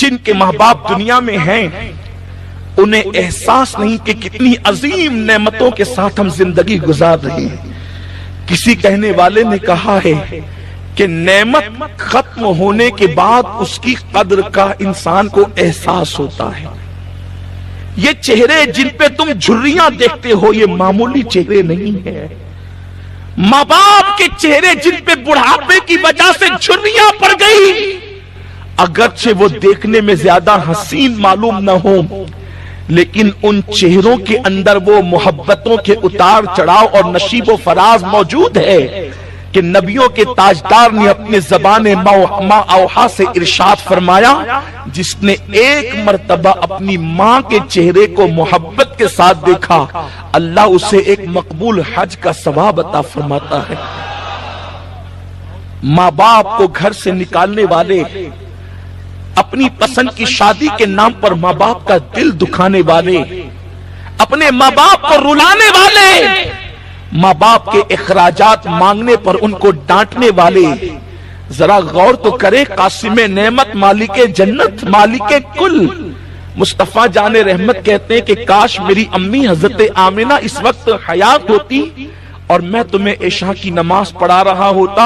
جن کے ماں باپ دنیا میں ہیں انہیں احساس نہیں کہ کتنی عظیم نعمتوں کے ساتھ ہم زندگی گزار رہے ہیں۔ کسی کہنے والے نے کہا ہے کہ نعمت ختم ہونے کے بعد اس کی قدر کا انسان کو احساس ہوتا ہے۔ یہ چہرے جن پہ تم جھریاں دیکھتے ہو یہ معمولی چہرے نہیں ہیں۔ ماں باپ کے چہرے جن پہ بڑھاپے کی وجہ سے جھریاں پڑ گئی، اگرچہ وہ دیکھنے میں زیادہ حسین معلوم نہ ہو، لیکن ان چہروں کے اندر وہ محبتوں کے اتار چڑھاؤ اور نشیب و فراز موجود ہے کہ نبیوں کے تاجدار نے اپنے زبان ماں اوحا سے ارشاد فرمایا، جس نے ایک مرتبہ اپنی ماں کے چہرے کو محبت کے ساتھ دیکھا اللہ اسے ایک مقبول حج کا ثواب عطا فرماتا ہے۔ ماں باپ کو گھر سے نکالنے والے، اپنی پسند کی شادی کے نام پر ماں باپ کا دل دکھانے والے، اپنے ماں باپ کو رلانے والے، ماں باپ کے اخراجات مانگنے پر ان کو ڈانٹنے والے، ذرا غور تو کرے قاسم نعمت مالک جنت مالک کل مصطفیٰ جان رحمت کہتے ہیں کہ کاش میری امی حضرت آمنہ اس وقت حیات ہوتی اور میں تمہیں عشاء کی نماز پڑھا رہا ہوتا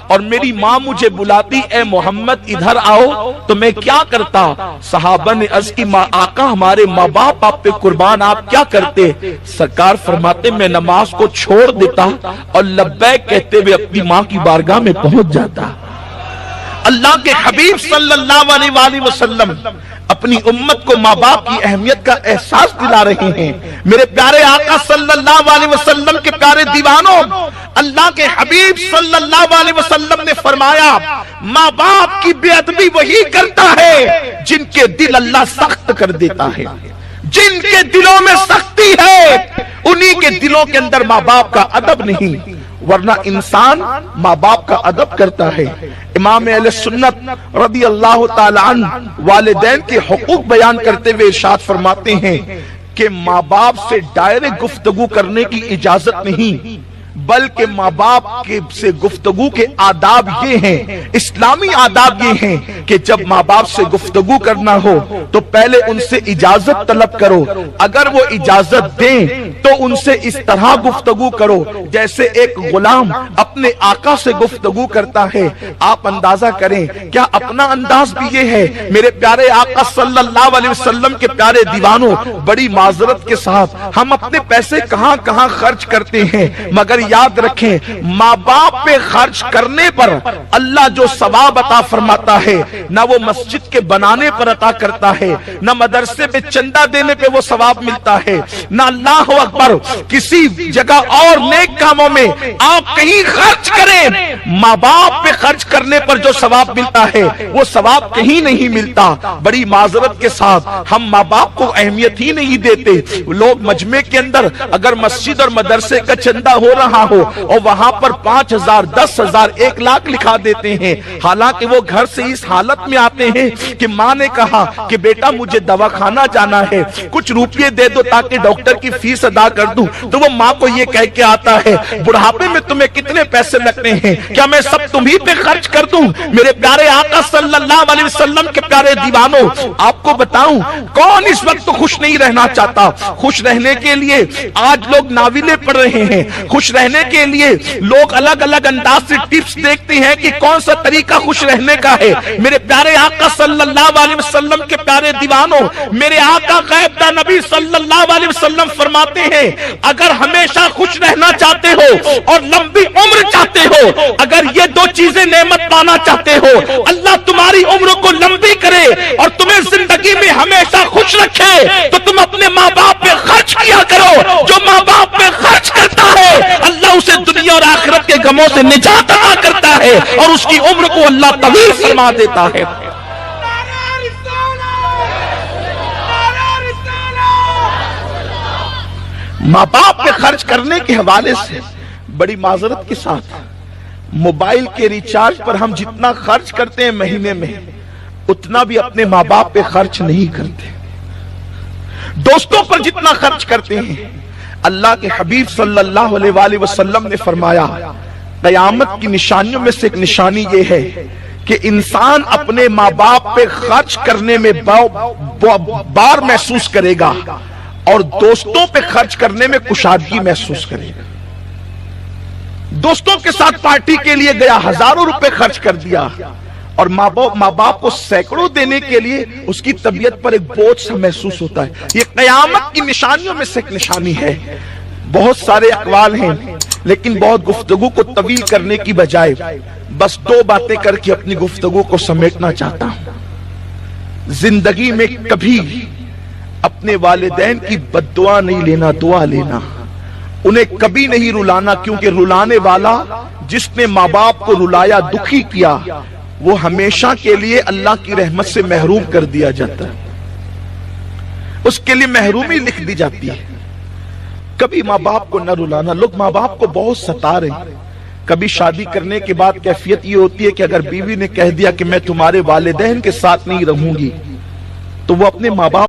اور میری ماں مجھے بلاتی اے محمد ادھر آؤ تو میں کیا کرتا؟ صحابہ نے عرض کی ماں آقا ہمارے ماں باپ آپ پہ قربان آپ کیا کرتے؟ سرکار فرماتے میں نماز کو چھوڑ دیتا اور لبیک کہتے ہوئے اپنی ماں کی بارگاہ میں پہنچ جاتا۔ اللہ کے حبیب صلی اللہ علیہ وآلہ وسلم اپنی امت کو ماں باپ کی اہمیت کا احساس دلا رہے ہیں۔ میرے پیارے آقا صلی اللہ علیہ وسلم کے پیارے دیوانوں، اللہ کے حبیب صلی اللہ علیہ وسلم نے فرمایا ماں باپ کی بے ادبی وہی کرتا ہے جن کے دل اللہ سخت کر دیتا ہے۔ جن کے دلوں میں سختی ہے انہی کے دلوں کے اندر ماں باپ کا ادب نہیں، ورنہ انسان ماں باپ کا ادب کرتا ہے۔ امام اہل سنت رضی اللہ تعالی عنہ والدین کے حقوق بیان کرتے ہوئے ارشاد فرماتے ہیں کہ ماں باپ سے ڈائریکٹ گفتگو کرنے کی اجازت نہیں، بلکہ ماں باپ سے گفتگو کے آداب یہ ہیں، اسلامی آداب یہ ہیں کہ جب ماں باپ سے گفتگو کرنا ہو تو پہلے ان سے اجازت طلب کرو، اگر وہ اجازت دیں تو ان سے اس طرح گفتگو کرو جیسے ایک غلام اپنے آقا سے گفتگو کرتا ہے۔ آپ اندازہ کریں کیا اپنا انداز بھی یہ ہے؟ میرے پیارے آقا صلی اللہ علیہ وسلم کے پیارے دیوانوں، بڑی معذرت کے ساتھ ہم اپنے پیسے کہاں کہاں خرچ کرتے ہیں، مگر یاد رکھیں ماں باپ پہ خرچ کرنے پر اللہ جو ثواب عطا فرماتا ہے نہ وہ مسجد کے بنانے پر عطا کرتا ہے، نہ مدرسے پہ چندہ دینے پہ وہ ثواب ملتا ہے، نہ اللہ اکبر کسی جگہ اور نیک کاموں میں آپ کہیں خرچ کریں، ماں باپ پہ خرچ کرنے پر جو ثواب ملتا ہے وہ ثواب کہیں نہیں ملتا۔ بڑی معذرت کے ساتھ ہم ماں باپ کو اہمیت ہی نہیں دیتے۔ لوگ مجمع کے اندر اگر مسجد اور مدرسے کا چندہ ہو رہا ہو اور وہاں پر 5,000 10,000 1 لاکھ لکھا دیتے ہیں، حالانکہ وہ گھر سے اس حالت میں آتے ہیں کہ ماں نے کہا کہ بیٹا مجھے دواخانہ جانا ہے، کچھ روپیے دے دو تاکہ ڈاکٹر کی فیس ادا کر دوں، تو وہ ماں کو یہ کہہ کے آتا ہے بڑھاپے میں تمہیں کتنے پیسے لگتے ہیں، کیا میں سب تمہیں پہ خرچ کر دوں؟ میرے پیارے آقا صلی اللہ علیہ وسلم کے پیارے دیوانوں، آپ کو بتاؤں کون اس وقت خوش نہیں رہنا چاہتا؟ خوش رہنے کے لیے آج لوگ ناولیں پڑھ رہے ہیں، خوش رہنے کے لیے لوگ الگ الگ انداز سے ٹپس دیکھتے ہیں کہ کون سا طریقہ خوش رہنے کا ہے۔ میرے پیارے آقا صلی اللہ علیہ وسلم کے پیارے دیوانوں، میرے آقا غیب داں نبی صلی اللہ علیہ وسلم فرماتے ہیں اگر ہمیشہ خوش رہنا چاہتے ہو اور لمبی عمر چاہتے ہو، اگر یہ دو چیزیں نعمت پانا چاہتے ہو، اللہ تمہاری عمر کو لمبی کرے اور تمہیں زندگی میں ہمیشہ خوش رکھے، تو تم اپنے ماں باپ پہ خرچ کیا کرو۔ جو ماں باپ پہ خرچ کرتا ہے اللہ اسے دنیا اور آخرت کے غموں سے نجات عطا کرتا ہے اور اس کی عمر کو اللہ طویل فرما دیتا ہے۔ ماں باپ پہ خرچ کرنے کے حوالے سے بڑی معذرت کے ساتھ موبائل کے ریچارج پر ہم جتنا خرچ کرتے ہیں مہینے میں اتنا بھی اپنے ماں باپ پہ خرچ نہیں کرتے۔ دوستوں پر جتنا خرچ کرتے ہیں، اللہ کے حبیب صلی اللہ علیہ وآلہ وسلم نے فرمایا قیامت کی نشانیوں میں سے ایک نشانی یہ ہے کہ انسان اپنے ماں باپ پہ خرچ کرنے میں بار محسوس کرے گا اور دوستوں پہ خرچ کرنے میں کشادگی محسوس کرے گا. دوستوں کے ساتھ پارٹی کے لیے گیا، ہزاروں روپے خرچ کر دیا، اور ماں باپ کو سینکڑوں دینے کے لیے اس کی طبیعت پر ایک بوجھ سا محسوس ہوتا ہے. یہ قیامت کی نشانیوں میں سے ایک نشانی ہے. بہت سارے اقوال ہیں، لیکن بہت گفتگو کو طویل کرنے کی بجائے بس 2 باتیں کر کے اپنی گفتگو کو سمیٹنا چاہتا ہوں. زندگی میں کبھی اپنے والدین کی بد دعا نہیں لینا، دعا لینا. انہیں کبھی نہیں رلانا، کیونکہ رلانے والا جس نے ماں باپ کو رلایا، دکھی کیا، وہ ہمیشہ کے لیے اللہ کی رحمت سے محروم کر دیا جاتا ہے. اس کے لیے محرومی لکھ دی جاتی ہے. کبھی ماں باپ کو نہ رلانا. لوگ ماں باپ کو بہت ستا رہے ہیں. کبھی شادی کرنے کے بعد کیفیت یہ ہوتی ہے کہ اگر بیوی نے کہہ دیا کہ میں تمہارے والدین کے ساتھ نہیں رہوں گی، تو وہ اپنے ماں باپ